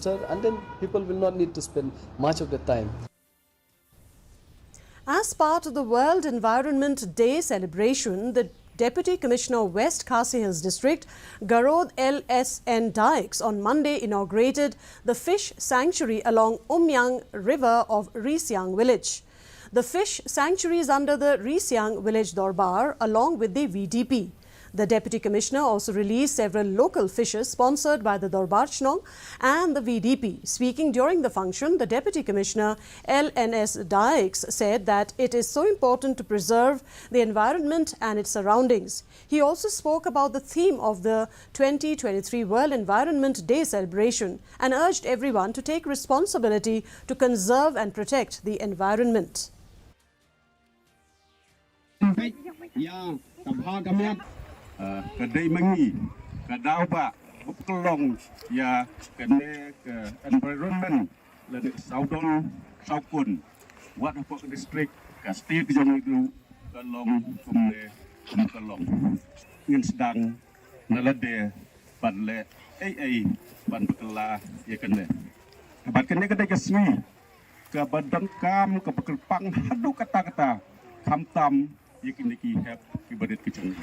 and then people will not need to spend much of the time. As part of the World Environment Day celebration, the Deputy Commissioner of West Khasi Hills District, Garod LSN Dykes, on Monday inaugurated the fish sanctuary along Umiang River of Risiang village. The fish sanctuary is under the Risiang village Dorbar along with the VDP. The Deputy Commissioner also released several local fishes sponsored by the Dorbar Chnong and the VDP. Speaking during the function, the Deputy Commissioner LNS Dykes said that it is so important to preserve the environment and its surroundings. He also spoke about the theme of the 2023 World Environment Day celebration and urged everyone to take responsibility to conserve and protect the environment. Kedai mengi, kedau ba, bukelong ya kene ke environment lene saudon saukun, wat apa district ke state jong itu kelong kumne kelong ngin sedang nalade padle pan bekela ya kene. Bat kene kedai kesui ke badan kam ke bekelpang hadu kata-kata kam tam ya kene ki heb ibadat kecung.